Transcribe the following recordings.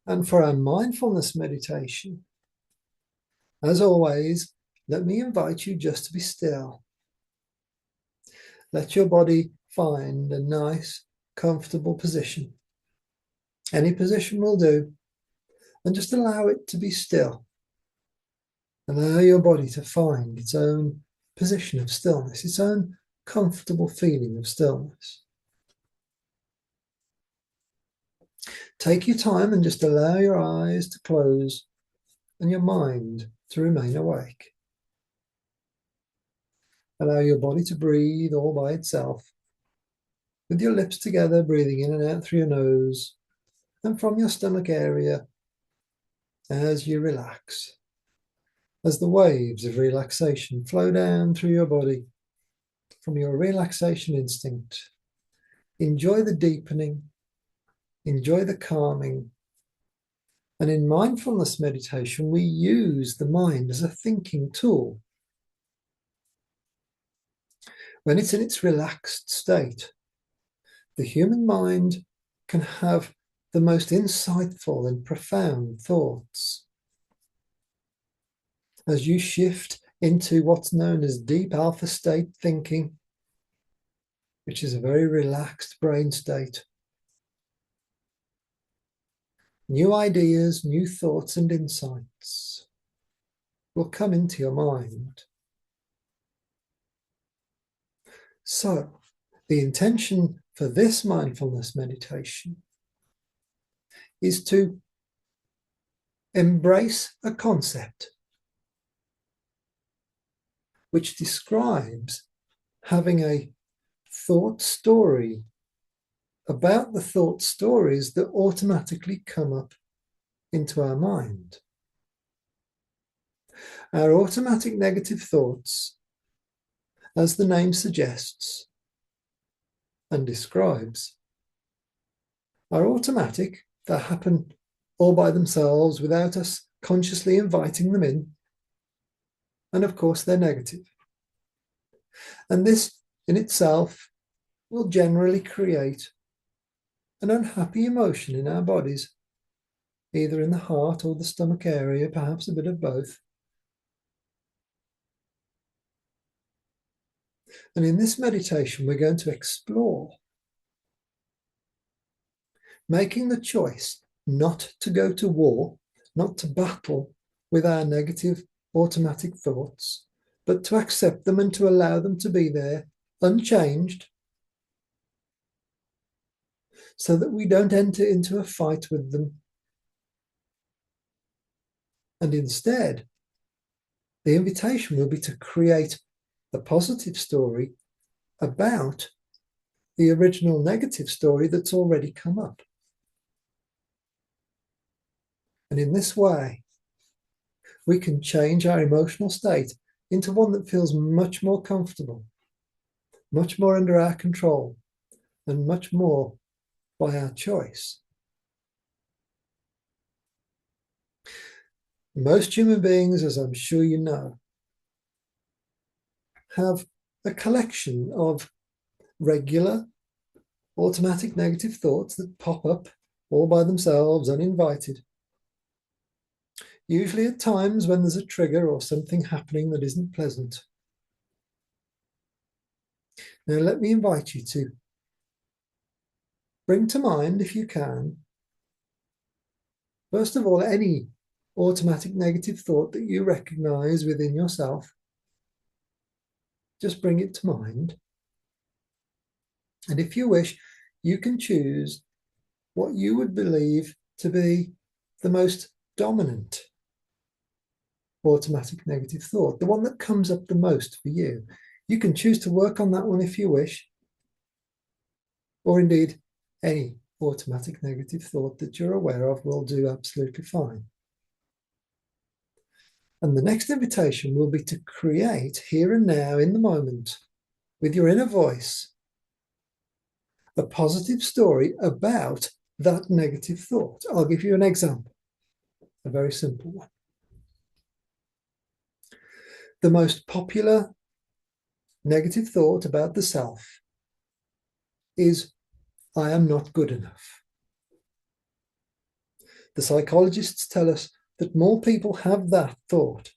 And for our mindfulness meditation, as always, let me invite you just to be still. Let your body find a nice, comfortable position. Any position will do, and just allow it to be still. Allow your body to find its own position of stillness, its own comfortable feeling of stillness. Take your time and just allow your eyes to close and your mind to remain awake. Allow your body to breathe all by itself, with your lips together, breathing in and out through your nose and from your stomach area as you relax. As the waves of relaxation flow down through your body from your relaxation instinct, enjoy the deepening, enjoy the calming. And in mindfulness meditation, we use the mind as a thinking tool. When it's in its relaxed state, the human mind can have the most insightful and profound thoughts. As you shift into what's known as deep alpha state thinking, which is a very relaxed brain state, new ideas, new thoughts and insights will come into your mind. So, the intention for this mindfulness meditation is to embrace a concept which describes having a thought story about the thought stories that automatically come up into our mind. Our automatic negative thoughts, as the name suggests and describes, are automatic. They happen all by themselves without us consciously inviting them in. And of course, they're negative. And this in itself will generally create an unhappy emotion in our bodies, either in the heart or the stomach area, perhaps a bit of both. And in this meditation, we're going to explore making the choice not to go to war, not to battle with our negative automatic thoughts, but to accept them and to allow them to be there unchanged, so that we don't enter into a fight with them. And instead, the invitation will be to create a positive story about the original negative story that's already come up. And in this way, we can change our emotional state into one that feels much more comfortable, much more under our control, and much more by our choice. Most human beings, as I'm sure you know, have a collection of regular, automatic negative thoughts that pop up all by themselves, uninvited. Usually at times when there's a trigger or something happening that isn't pleasant. Now let me invite you to bring to mind, if you can, first of all, any automatic negative thought that you recognize within yourself. Just bring it to mind. And if you wish, you can choose what you would believe to be the most dominant automatic negative thought, the one that comes up the most for you. You can choose to work on that one if you wish, or indeed any automatic negative thought that you're aware of will do absolutely fine. And the next invitation will be to create here and now in the moment, with your inner voice, a positive story about that negative thought. I'll give you an example, a very simple one. The most popular negative thought about the self is, I am not good enough. The psychologists tell us that more people have that thought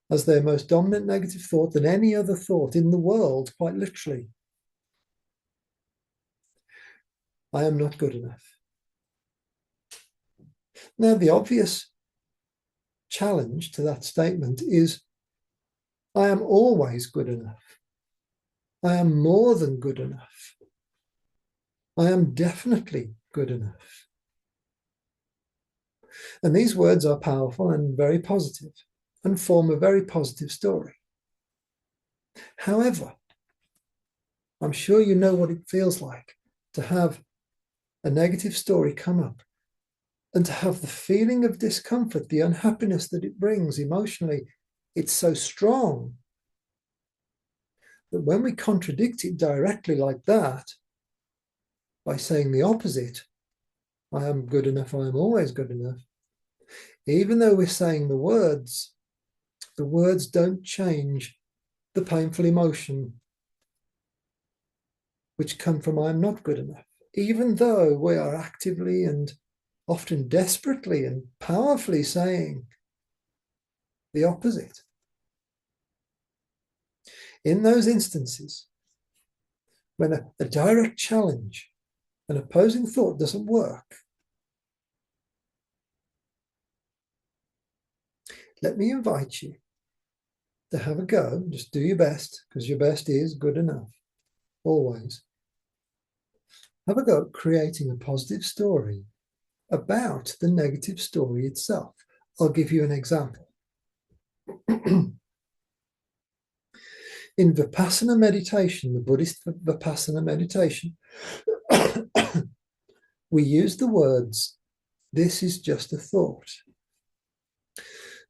as their most dominant negative thought than any other thought in the world, quite literally. I am not good enough. Now, the obvious challenge to that statement is I am always good enough. I am more than good enough. I am definitely good enough. And these words are powerful and very positive and form a very positive story. However, I'm sure you know what it feels like to have a negative story come up and to have the feeling of discomfort, the unhappiness that it brings emotionally. It's so strong that when we contradict it directly like that, by saying the opposite, I am good enough, I am always good enough, even though we're saying the words don't change the painful emotion which come from I am not good enough, even though we are actively and often desperately and powerfully saying the opposite. In those instances, when a direct challenge, an opposing thought doesn't work, let me invite you to have a go. Just do your best, because your best is good enough, always. Have a go at creating a positive story about the negative story itself. I'll give you an example. In Vipassana meditation, the Buddhist Vipassana meditation, we use the words, this is just a thought.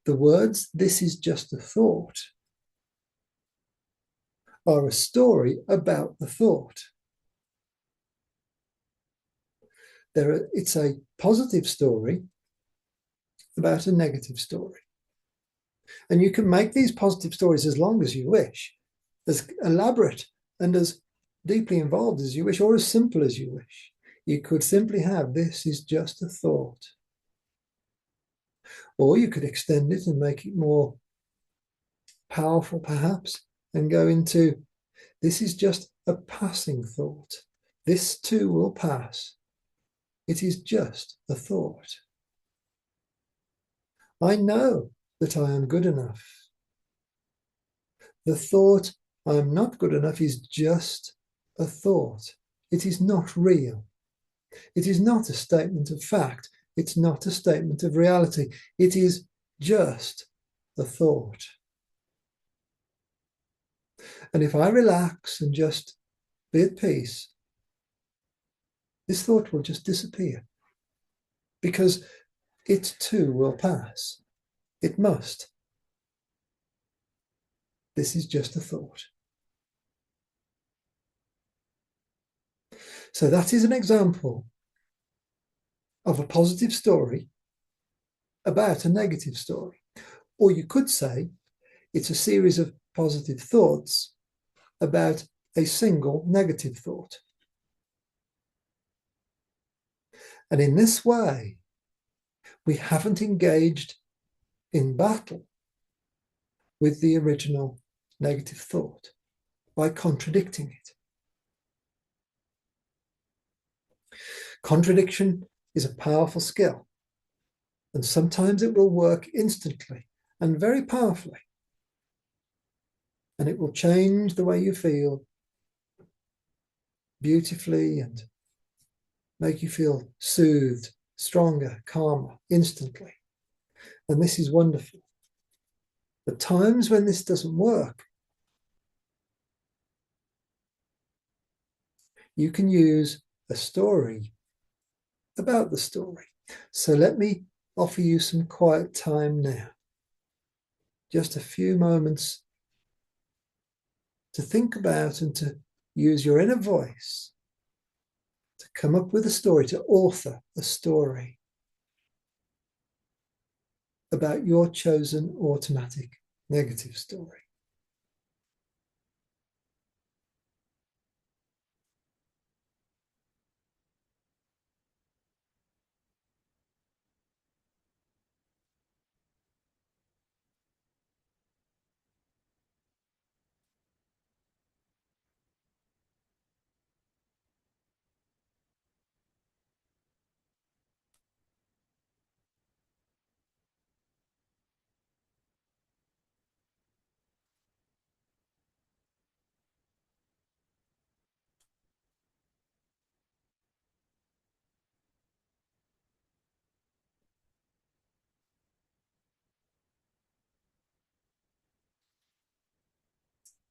The words, this is just a thought, are a story about the thought. It's a positive story about a negative story. And you can make these positive stories as long as you wish, as elaborate and as deeply involved as you wish, or as simple as you wish. You could simply have, this is just a thought. Or you could extend it and make it more powerful, perhaps, and go into, this is just a passing thought. This too will pass. It is just a thought. I know that I am good enough. The thought I am not good enough is just a thought. It is not real. It is not a statement of fact. It's not a statement of reality. It is just a thought. And if I relax and just be at peace, this thought will just disappear, because it too will pass. It must. This is just a thought. So that is an example of a positive story about a negative story. Or you could say it's a series of positive thoughts about a single negative thought. And in this way, we haven't engaged in battle with the original negative thought by contradicting it. Contradiction is a powerful skill, and sometimes it will work instantly and very powerfully, and it will change the way you feel beautifully and make you feel soothed, stronger, calmer, instantly. And this is wonderful. But times when this doesn't work, you can use a story about the story. So let me offer you some quiet time now. Just a few moments to think about and to use your inner voice to come up with a story, to author a story about your chosen automatic negative story.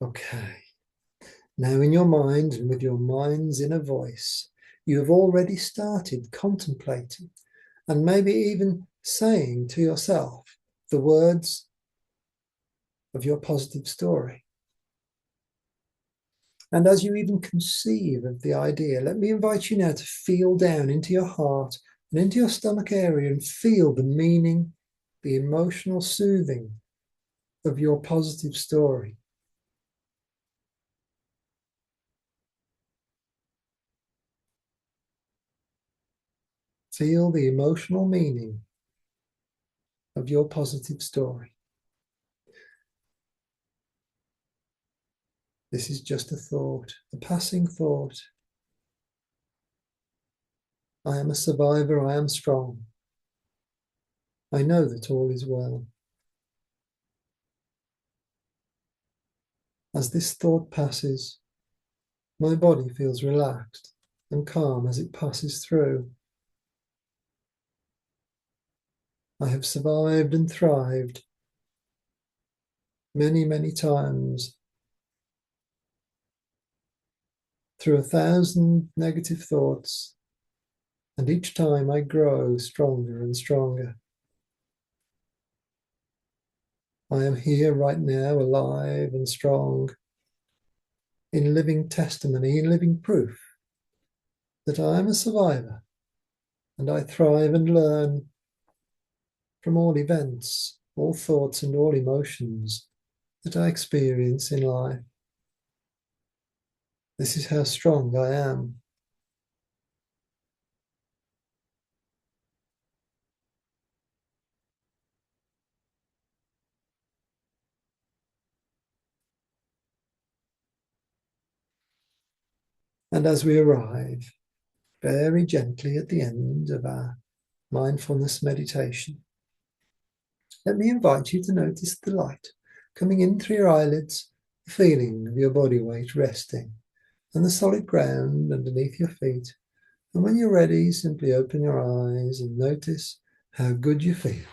Okay. Now, in your mind and with your mind's inner voice, you have already started contemplating and maybe even saying to yourself the words of your positive story. And as you even conceive of the idea, let me invite you now to feel down into your heart and into your stomach area and feel the meaning, the emotional soothing of your positive story. Feel the emotional meaning of your positive story. This is just a thought, a passing thought. I am a survivor, I am strong. I know that all is well. As this thought passes, my body feels relaxed and calm as it passes through. I have survived and thrived many, many times through 1,000 negative thoughts, and each time I grow stronger and stronger. I am here right now, alive and strong, in living testimony, in living proof that I am a survivor, and I thrive and learn from all events, all thoughts and all emotions that I experience in life. This is how strong I am. And as we arrive very gently at the end of our mindfulness meditation, let me invite you to notice the light coming in through your eyelids, the feeling of your body weight resting, and the solid ground underneath your feet. And when you're ready, simply open your eyes and notice how good you feel.